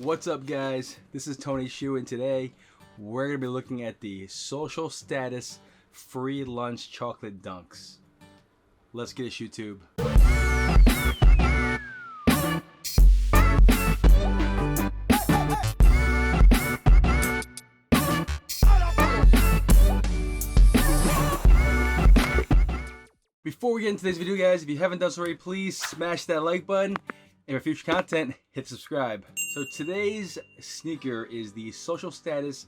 What's up, guys? This is Tony Shu, and today we're going to be looking at the Socia Status free lunch chocolate dunks. Let's get it, YouTube. Before we get into today's video, guys, if you haven't done so already, please smash that like button. And for future content, hit subscribe. So today's sneaker is the Socia Status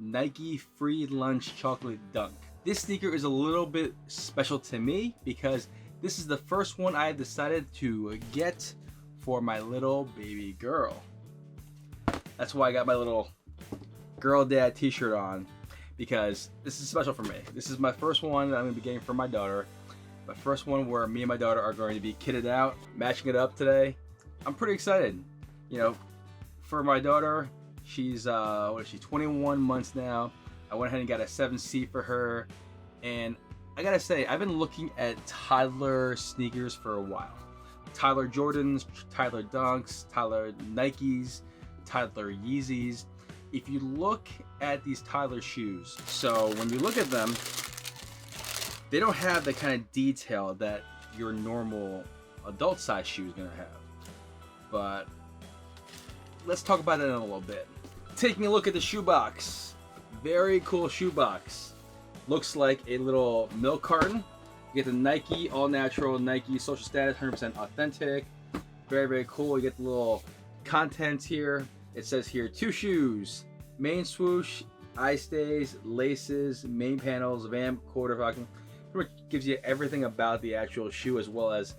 Nike Free Lunch Chocolate Dunk. This sneaker is a little bit special to me because this is the first one I decided to get for my little baby girl. That's why I got my little girl dad t-shirt on, because this is special for me. This is my first one that I'm going to be getting for my daughter. My first one where me and my daughter are going to be kitted out, matching it up today. I'm pretty excited. You know, for my daughter, she's 21 months now. I went ahead and got a 7C for her, and I gotta say, I've been looking at Toddler sneakers for a while. Toddler Jordans, Toddler Dunks, Toddler Nikes, Toddler Yeezys. If you look at these Toddler shoes, so when you look at them, they don't have the kind of detail that your normal adult size shoe is gonna have. But let's talk about that in a little bit. Taking a look at the shoebox. Very cool shoebox. Looks like a little milk carton. You get the Nike, all natural Nike Socia Status, 100% authentic. Very, very cool. You get the little contents here. It says here, 2 shoes, main swoosh, eye stays, laces, main panels, vamp, quarter vacuum. Pretty much gives you everything about the actual shoe, as well as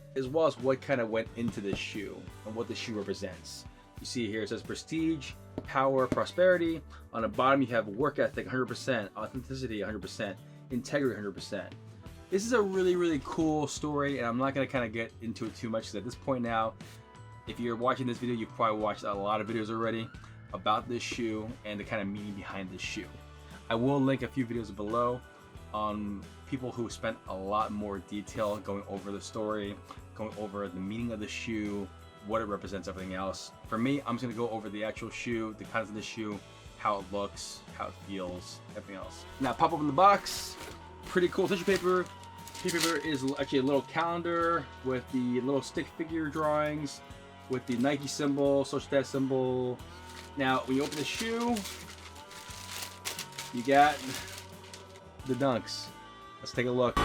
what kind of went into this shoe and what the shoe represents. You see here it says prestige, power, prosperity. On the bottom you have work ethic 100%, authenticity 100%, integrity 100%. This is a really, really cool story, and I'm not going to kind of get into it too much because at this point now, if you're watching this video, you've probably watched a lot of videos already about this shoe and the kind of meaning behind this shoe. I will link a few videos below on people who spent a lot more detail going over the story, going over the meaning of the shoe, what it represents, everything else. For me, I'm just gonna go over the actual shoe, the contents of the shoe, how it looks, how it feels, everything else. Now pop open the box. Pretty cool tissue paper. Tissue paper is actually a little calendar with the little stick figure drawings, with the Nike symbol, Socia Status symbol. Now when you open the shoe, you got the dunks. Let's take a look.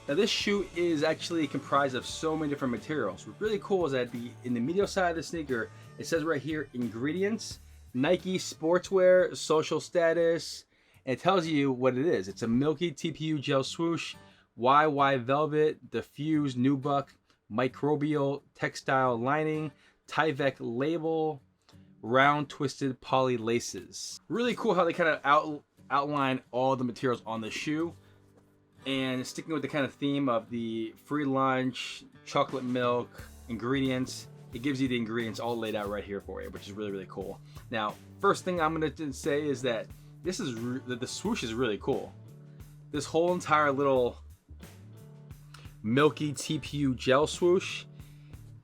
Now this shoe is actually comprised of so many different materials. What's really cool is that in the medial side of the sneaker, it says right here, ingredients, Nike sportswear, Socia Status, and it tells you what it is. It's a milky TPU gel swoosh, YY velvet, diffused nubuck, microbial textile lining, Tyvek label, round twisted poly laces. Really cool how they kind of outline all the materials on the shoe, and sticking with the kind of theme of the free lunch, chocolate milk, ingredients. It gives you the ingredients all laid out right here for you, which is really, really cool. Now, first thing I'm going to say is that the swoosh is really cool. This whole entire little milky TPU gel swoosh,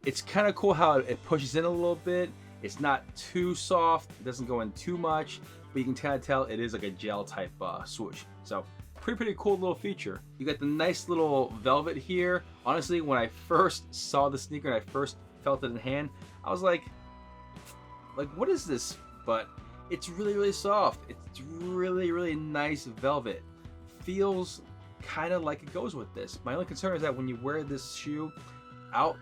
it's kind of cool how it pushes in a little bit. It's not too soft, it doesn't go in too much, but you can kind of tell it is like a gel type swoosh. So pretty cool little feature. You got the nice little velvet here. Honestly, when I first saw the sneaker and I first felt it in hand, I was like what is this? But it's really, really soft. It's really, really nice velvet. Feels kind of like it goes with this. My only concern is that when you wear this shoe out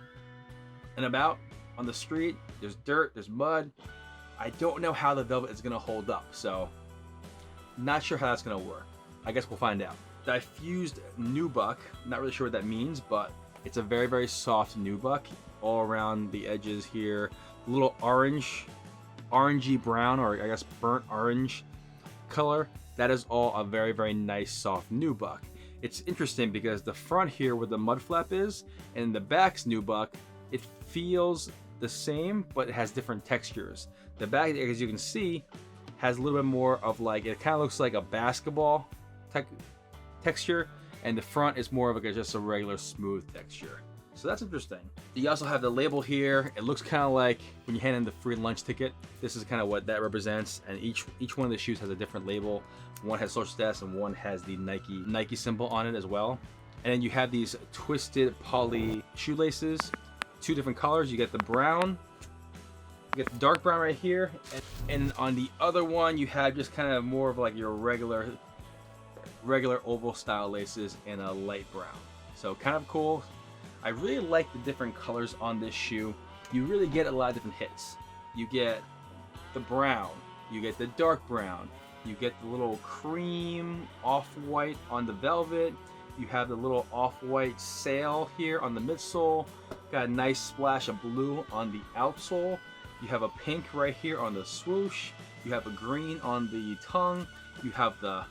and about on the street, there's dirt, there's mud. I don't know how the velvet is gonna hold up, so not sure how that's gonna work. I guess we'll find out. Diffused Nubuck, not really sure what that means, but it's a very, very soft nubuck all around the edges here. A little orangey brown, or I guess burnt orange color. That is all a very, very nice soft nubuck. It's interesting because the front here where the mud flap is and the back's nubuck, it feels the same, but it has different textures. The back, as you can see, has a little bit more of like, it kind of looks like a basketball texture, and the front is more of like just a regular smooth texture. So that's interesting. You also have the label here. It looks kind of like when you hand in the free lunch ticket. This is kind of what that represents, and each one of the shoes has a different label. One has Socia Status and one has the Nike symbol on it as well. And then you have these twisted poly shoelaces, 2 different colors. You get the brown, you get the dark brown right here, and on the other one you have just kind of more of like your regular oval style laces in a light brown. So kind of cool. I really like the different colors on this shoe. You really get a lot of different hits. You get the brown, you get the dark brown, you get the little cream off-white on the velvet, you have the little off-white sail here on the midsole, got a nice splash of blue on the outsole, you have a pink right here on the swoosh, you have a green on the tongue, you have the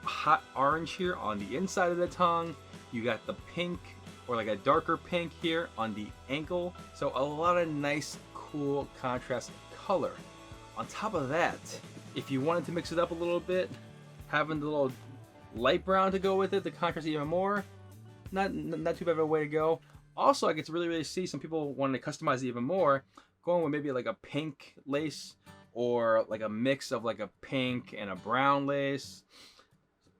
hot orange here on the inside of the tongue, you got the pink or like a darker pink here on the ankle. So a lot of nice, cool contrast color. On top of that, if you wanted to mix it up a little bit, having the little light brown to go with it to contrast even more, not too bad of a way to go. Also, I get to really see some people wanting to customize it even more, going with maybe like a pink lace or like a mix of like a pink and a brown lace.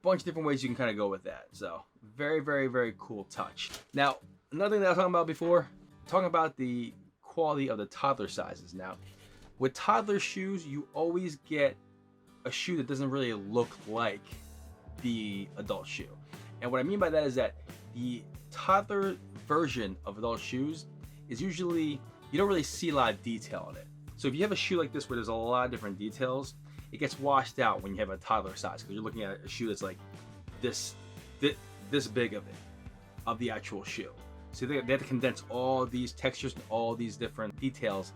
Bunch of different ways you can kind of go with that. So very cool touch. Now, another thing that I was talking about before, talking about the quality of the toddler sizes. Now, with toddler shoes, you always get a shoe that doesn't really look like the adult shoe. And what I mean by that is that the toddler version of adult shoes is usually, you don't really see a lot of detail in it. So if you have a shoe like this where there's a lot of different details, it gets washed out when you have a toddler size, because you're looking at a shoe that's like this big of the actual shoe. So they have to condense all these textures and all these different details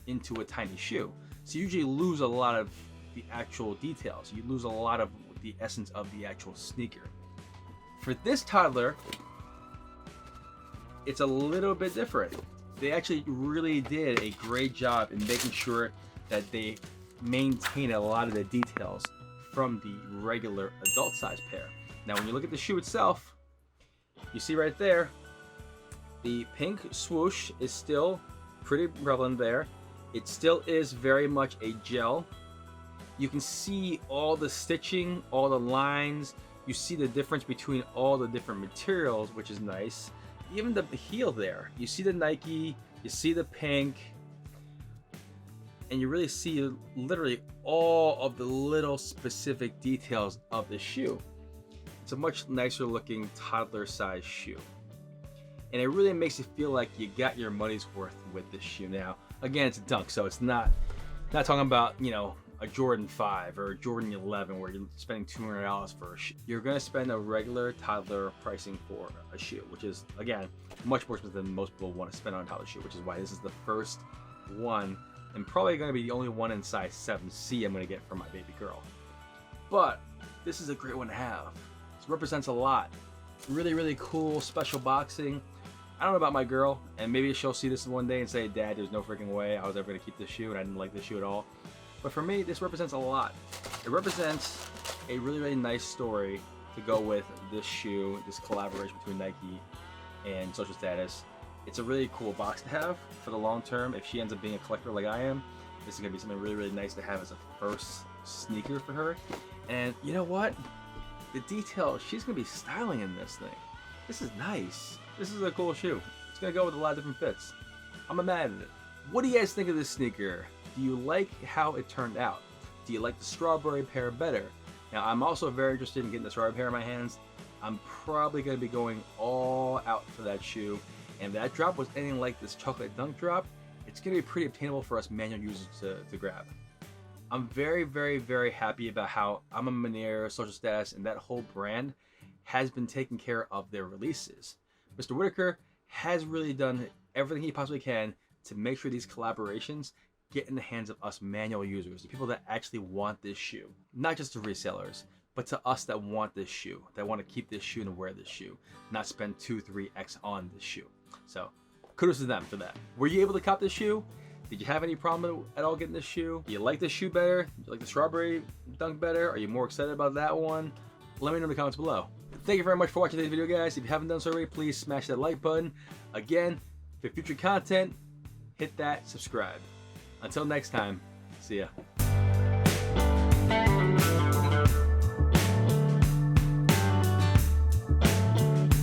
into a tiny shoe. So you usually lose a lot of the actual details. You lose a lot of the essence of the actual sneaker. For this toddler, it's a little bit different. They actually really did a great job in making sure that they maintain a lot of the details from the regular adult size pair. Now when you look at the shoe itself, you see right there, the pink swoosh is still pretty prevalent there. It still is very much a gel. You can see all the stitching, all the lines. You see the difference between all the different materials, which is nice. Even the heel there, you see the Nike, you see the pink, and you really see literally all of the little specific details of the shoe. It's a much nicer looking toddler size shoe. And it really makes you feel like you got your money's worth with this shoe. Now, again, it's a dunk, so it's not talking about, you know, a Jordan 5 or a Jordan 11 where you're spending $200 for a shoe. You're gonna spend a regular toddler pricing for a shoe, which is, again, much more expensive than most people want to spend on a toddler shoe, which is why this is the first one and probably gonna be the only one in size 7C I'm gonna get for my baby girl. But this is a great one to have. This represents a lot. Really cool, special boxing. I don't know about my girl, and maybe she'll see this one day and say, Dad, there's no freaking way I was ever gonna keep this shoe, and I didn't like this shoe at all. But for me, this represents a lot. It represents a really nice story to go with this shoe, this collaboration between Nike and Socia Status. It's a really cool box to have for the long term. If she ends up being a collector like I am, this is gonna be something really nice to have as a first sneaker for her. And you know what? The detail, she's gonna be styling in this thing. This is nice. This is a cool shoe. It's gonna go with a lot of different fits. I'm mad at it. What do you guys think of this sneaker? Do you like how it turned out? Do you like the strawberry pair better? Now, I'm also very interested in getting the strawberry pair in my hands. I'm probably going to be going all out for that shoe. And if that drop was anything like this chocolate dunk drop, it's going to be pretty obtainable for us manual users to grab. I'm very happy about how I'm a Manier, Socia Status, and that whole brand has been taking care of their releases. Mr. Whitaker has really done everything he possibly can to make sure these collaborations get in the hands of us manual users, the people that actually want this shoe. Not just the resellers, but to us that want this shoe, that want to keep this shoe and wear this shoe, not spend 2-3x on this shoe. So kudos to them for that. Were you able to cop this shoe? Did you have any problem at all getting this shoe? Do you like this shoe better? Do you like the strawberry dunk better? Are you more excited about that one? Let me know in the comments below. Thank you very much for watching today's video, guys. If you haven't done so already, please smash that like button. Again, for future content, hit that subscribe. Until next time, see ya.